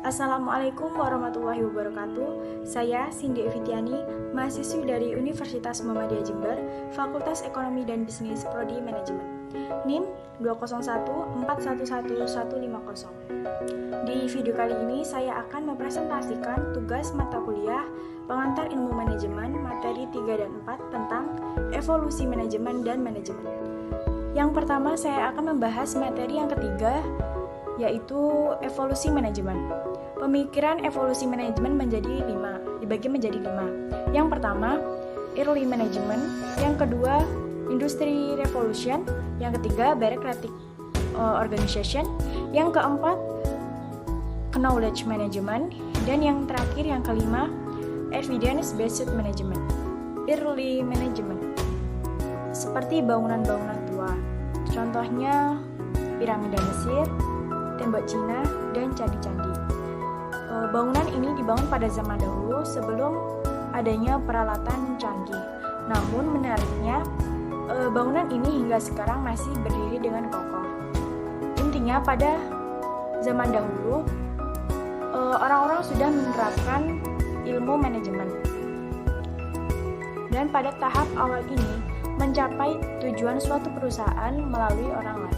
Assalamualaikum warahmatullahi wabarakatuh. Saya Cindy Evitiani, mahasiswi dari Universitas Muhammadiyah Jember, Fakultas Ekonomi dan Bisnis Prodi Manajemen. NIM 201411150. Di video kali ini saya akan mempresentasikan tugas mata kuliah Pengantar Ilmu Manajemen materi 3 dan 4 tentang evolusi manajemen dan manajemen. Yang pertama saya akan membahas materi yang ketiga, yaitu evolusi manajemen. Pemikiran evolusi manajemen dibagi menjadi 5. Yang pertama, early management. Yang kedua, industry revolution. Yang ketiga, bureaucratic organization. Yang keempat, knowledge management. Dan yang terakhir, yang kelima, evidence based management. Early management seperti bangunan-bangunan tua, contohnya piramida Mesir, tembok Cina, dan candi-candi. Bangunan ini dibangun pada zaman dahulu sebelum adanya peralatan canggih. Namun menariknya, bangunan ini hingga sekarang masih berdiri dengan kokoh. Intinya pada zaman dahulu, orang-orang sudah menerapkan ilmu manajemen. Dan pada tahap awal ini, mencapai tujuan suatu perusahaan melalui orang lain.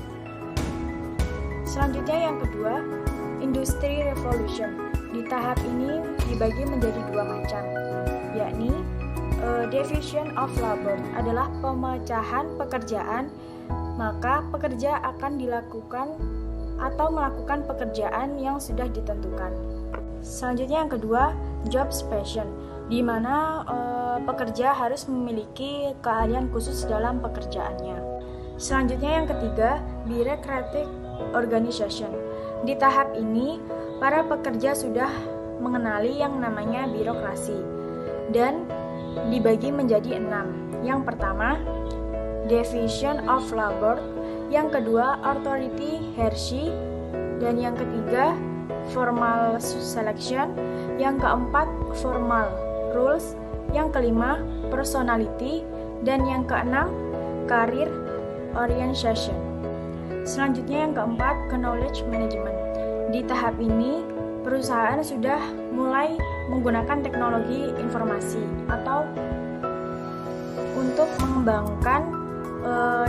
Selanjutnya yang kedua, industry revolution. Di tahap ini dibagi menjadi 2 macam, yakni division of labor adalah pemecahan pekerjaan, maka pekerja akan dilakukan atau melakukan pekerjaan yang sudah ditentukan. Selanjutnya yang kedua, job passion, di mana pekerja harus memiliki keahlian khusus dalam pekerjaannya. Selanjutnya yang ketiga, bureaucratic organization. Di tahap ini, para pekerja sudah mengenali yang namanya birokrasi dan dibagi menjadi 6. Yang pertama, division of labor. Yang kedua, authority hierarchy. Dan yang ketiga, formal selection. Yang keempat, formal rules. Yang kelima, personality. Dan yang keenam, career orientation. Selanjutnya yang keempat, knowledge management. Di tahap ini, perusahaan sudah mulai menggunakan teknologi informasi atau untuk mengembangkan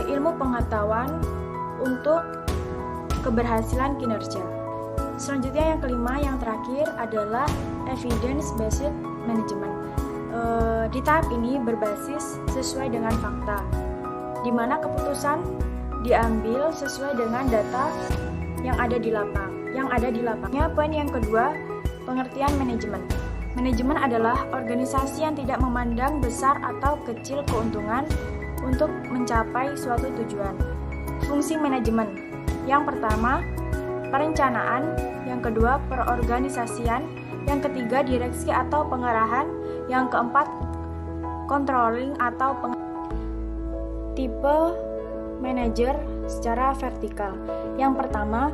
ilmu pengetahuan untuk keberhasilan kinerja. Selanjutnya yang kelima, yang terakhir adalah evidence based management. Di tahap ini berbasis sesuai dengan fakta, di mana keputusan diambil sesuai dengan data yang ada di lapangnya. Poin yang kedua, pengertian manajemen. Manajemen adalah organisasi yang tidak memandang besar atau kecil keuntungan untuk mencapai suatu tujuan. Fungsi manajemen. Yang pertama, perencanaan. Yang kedua, perorganisasian. Yang ketiga, direksi atau pengarahan. Yang keempat, controlling atau tipe manajer secara vertikal. Yang pertama,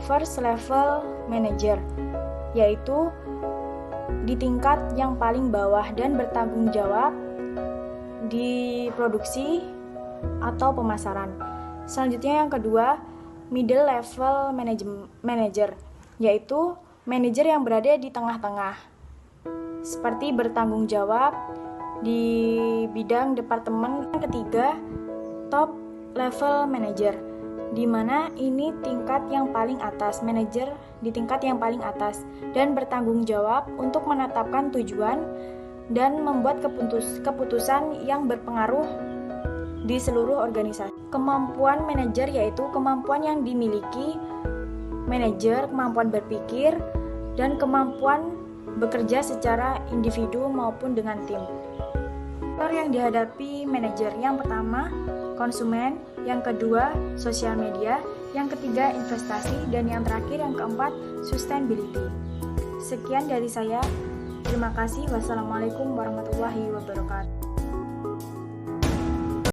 first level manager, yaitu di tingkat yang paling bawah dan bertanggung jawab di produksi atau pemasaran. Selanjutnya yang kedua, middle level manager, yaitu manajer yang berada di tengah-tengah, seperti bertanggung jawab di bidang departemen. Yang ketiga, top level manager, di mana ini tingkat yang paling atas, manajer di tingkat yang paling atas dan bertanggung jawab untuk menetapkan tujuan dan membuat keputusan yang berpengaruh di seluruh organisasi. Kemampuan manajer yaitu kemampuan yang dimiliki manajer, kemampuan berpikir dan kemampuan bekerja secara individu maupun dengan tim. Faktor yang dihadapi manajer, yang pertama konsumen, yang kedua sosial media, yang ketiga investasi, dan yang terakhir yang keempat sustainability. Sekian dari saya. Terima kasih. Wassalamualaikum warahmatullahi wabarakatuh.